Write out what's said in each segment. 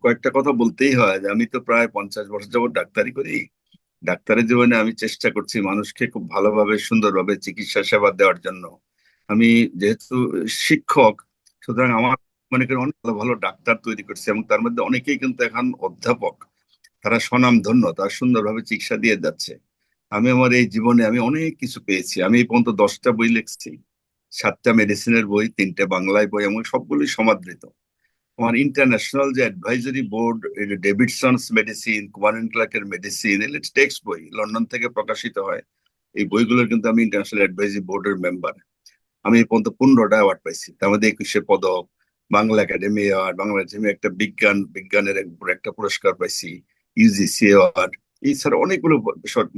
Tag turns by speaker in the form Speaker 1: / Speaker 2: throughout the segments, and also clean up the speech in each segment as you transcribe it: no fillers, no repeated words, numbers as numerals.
Speaker 1: কয়েকটা কথা বলতেই হয় যে আমি তো প্রায় 50 বছর যাবত ডাক্তারি করি। ডাক্তারের জীবনে আমি চেষ্টা করছি মানুষকে খুব ভালোভাবে সুন্দরভাবে চিকিৎসা সেবা দেওয়ার জন্য। আমি যেহেতু শিক্ষক, সুতরাং আমার মনে করি অনেক ভালো ভালো ডাক্তার তৈরি করছি এবং তার মধ্যে অনেকেই কিন্তু এখন অধ্যাপক। তারা স্বনামধন্য, তারা সুন্দরভাবে চিকিৎসা দিয়ে যাচ্ছে। আমি আমার এই জীবনে আমি অনেক কিছু পেয়েছি। আমি এই পর্যন্ত 10টা বই লিখছি, 7টা মেডিসিনের বই, 3টে বাংলায় বই এবং সবগুলোই সমাদৃত। আমার ইন্টারন্যাশনাল যে অ্যাডভাইজারি বোর্ড, ডেভিডসনস মেডিসিন, কুমারন ক্লার্কের মেডিসিন, এগুলো টেক্সট বই, লন্ডন থেকে প্রকাশিত হয়। এই বইগুলোর কিন্তু আমি ইন্টারন্যাশনাল অ্যাডভাইজারি বোর্ডের মেম্বার। আমি এই পর্যন্ত 15টা অ্যাওয়ার্ড পাইছি, তার মধ্যে 21 পদক, Bangla academy award, Bangla academy একটা বিজ্ঞানের একটা পুরস্কার পাইছি, ইউজিসি অ্যাওয়ার্ড। এছাড়া অনেকগুলো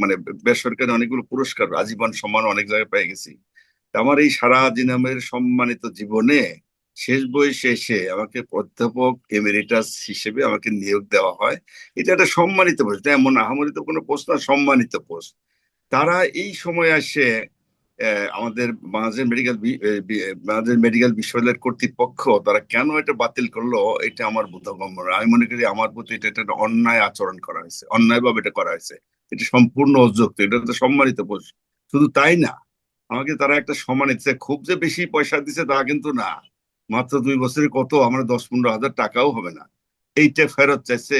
Speaker 1: মানে বেসরকারি অনেকগুলো পুরস্কার, আজীবন সম্মান অনেক জায়গায় পেয়ে গেছি। তা আমার এই সারা জীবনের সম্মানিত জীবনে শেষ বয়সে এসে আমাকে অধ্যাপক এমেরিটাস হিসেবে আমাকে নিয়োগ দেওয়া হয়। এটা একটা সম্মানিত পোস্ট, এমন আহামরি তো কোনো পোস্ট না, সম্মানিত পোস্ট। তারা এই সময় আসে আমাদের বাংলাদেশ মেডিকেল বিশ্ববিদ্যালয়ের কর্তৃপক্ষ তারা কেন এটা বাতিল করলো, এটা আমার বোধগম্য না। আমি মনে করি আমার প্রতি এটা একটা অন্যায় আচরণ করা হয়েছে, অন্যায় ভাবে এটা করা হয়েছে। এটা সম্পূর্ণ অযৌক্তিক, এটা তো সম্মানিত পোস্ট। শুধু তাই না, আমাকে তারা একটা সম্মান দিচ্ছে, খুব যে বেশি পয়সা দিচ্ছে তা কিন্তু না। মাত্র 2 বছরে কত, আমার 10-15 হাজার টাকাও হবে না, এইটা ফেরত চাইছে।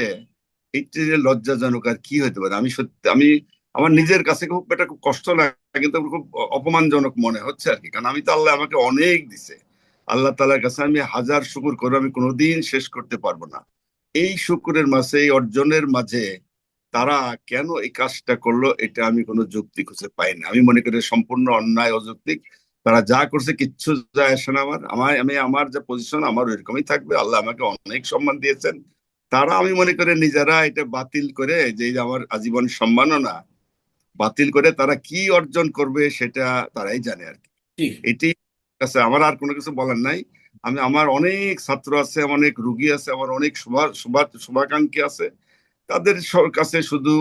Speaker 1: এইটা যে লজ্জাজনক আর কি হতে পারে। আমি সত্যি আমার নিজের কাছে খুব এটা খুব কষ্ট লাগে, কিন্তু আমার খুব অপমানজনক মনে হচ্ছে আর কি। কারণ আমি তো, আল্লাহ আমাকে অনেক দিছে। আল্লাহ তাআলার কাছে আমি হাজার শুকর করে আমি কোনোদিন শেষ করতে পারবো না। এই শুকরের মাঝে, এই অর্জনের মাঝে তারা কেন এই কাজটা করলো, এটা আমি কোনো যুক্তি খুঁজে পাই না। আমি মনে করি সম্পূর্ণ অন্যায়, অযৌক্তিক। তারা যা করছে কিচ্ছু যায় আসে না আমার। আমি আমার যে পজিশন আমার ওইরকমই থাকবে। আল্লাহ আমাকে অনেক সম্মান দিয়েছেন। তারা আমি মনে করি নিজেরা এটা বাতিল করে, যে এই যে আমার আজীবন সম্মাননা বাতিল করে তারা কি অর্জন করবে সেটা তারাই জানে আর কি।
Speaker 2: জি।
Speaker 1: এটি কাছে আমার আর কোনো কিছু বলার নাই। আমার অনেক ছাত্র আছে, আমার অনেক রুগী আছে, আমার অনেক শুভাকাঙ্ক্ষী আছে। তাদের কাছে শুধু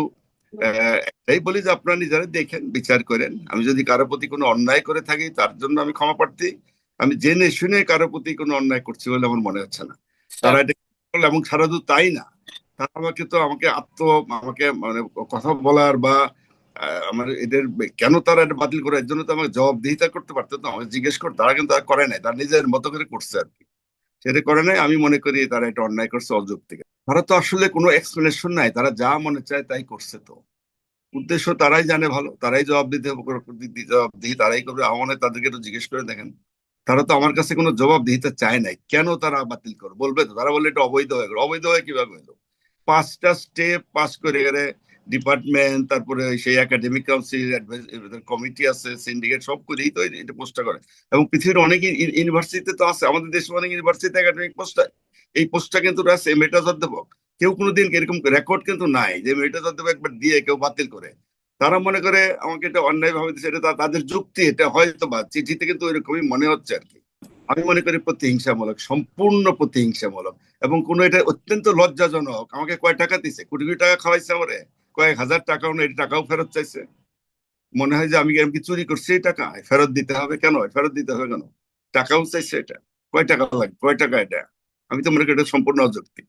Speaker 1: একটাই বলি যে আপনারা নিজেরা দেখেন, বিচার করেন। আমি যদি কারো প্রতি কোনো অন্যায় করে থাকি তার জন্য আমি ক্ষমা প্রার্থী। আমি জেনে শুনে কারো প্রতি কোনো অন্যায় করছি বলে আমার মনে হচ্ছে না। তারা
Speaker 2: স্যার।
Speaker 1: এটা করলো, এবং সারা শুধু তাই না, তারা আমাকে মানে কথা বলার বা আমার এদের কেন তারা এটা বাতিল করে এর জন্য তো আমাকে জবাবদিহিতা করতে পারতো, তো আমাকে জিজ্ঞেস করতো। তারা কিন্তু আর করে নাই, তারা নিজের মতো করে করছে আর কি। সেটা করে নাই। আমি মনে করি তারা এটা অন্যায় করছে, অযৌক্তিক। তারা তো আসলে কোনো এক্সপ্লেনেশন নাই, তারা যা মনে চায় তাই করছে। তো উদ্দেশ্য তারাই জানে ভালো, তারাই জবাব দিতে হবে, জবাবদিহি তারাই করবে। আমার মনে হয় তাদেরকে একটু জিজ্ঞেস করে দেখেন। তারা তো আমার কাছে কোনো জবাবদিহিতা চায় নাই, কেন তারা বাতিল করে বলবে তো। তারা বললে এটা অবৈধ হয়ে গেল। অবৈধ হয়ে কিভাবে হলো? 5টা স্টেপ পাস করে গেলে ডিপার্টমেন্ট, তারপরে সেই একাডেমিক কাউন্সিল, কমিটি আছে, সিন্ডিকেট, সব করেই তো এটা পোস্টটা করে। এবং পৃথিবীর অনেক ইউনিভার্সিটিতে তো আছে, আমাদের দেশে অনেক ইউনিভার্সিটি একাডেমিক পোস্ট। এই পোস্টটা কিন্তু আছে এমেরিটাস অধ্যাপক। কেউ কোনোদিন এরকম রেকর্ড কিন্তু নাই যে এমেরিটাস অধ্যাপক একবার দিয়ে কেউ বাতিল করে। তারা মনে করে আমাকে এটা অন্যায় ভাবে দিচ্ছে, এটা তাদের যুক্তি। এটা হয়তো বা চিঠিতে কিন্তু ওইরকমই মনে হচ্ছে আর কি। আমি মনে করি প্রতিহিংসামূলক, সম্পূর্ণ প্রতিহিংসামূলক। এবং কোন, এটা অত্যন্ত লজ্জাজনক। আমাকে কয় টাকা দিছে, কোটি কোটি টাকা খাওয়াইছে আমারে, কয়েক হাজার টাকাও না, এই টাকাও ফেরত চাইছে। মনে হয় যে আমি কি চুরি করছি, এই টাকা ফেরত দিতে হবে কেন, ফেরত দিতে হবে কেন? টাকাও চাইছে। এটা কয় টাকা লাগে, কয় টাকা এটা? আমি তো মনে করি এটা সম্পূর্ণ অযৌক্তিক।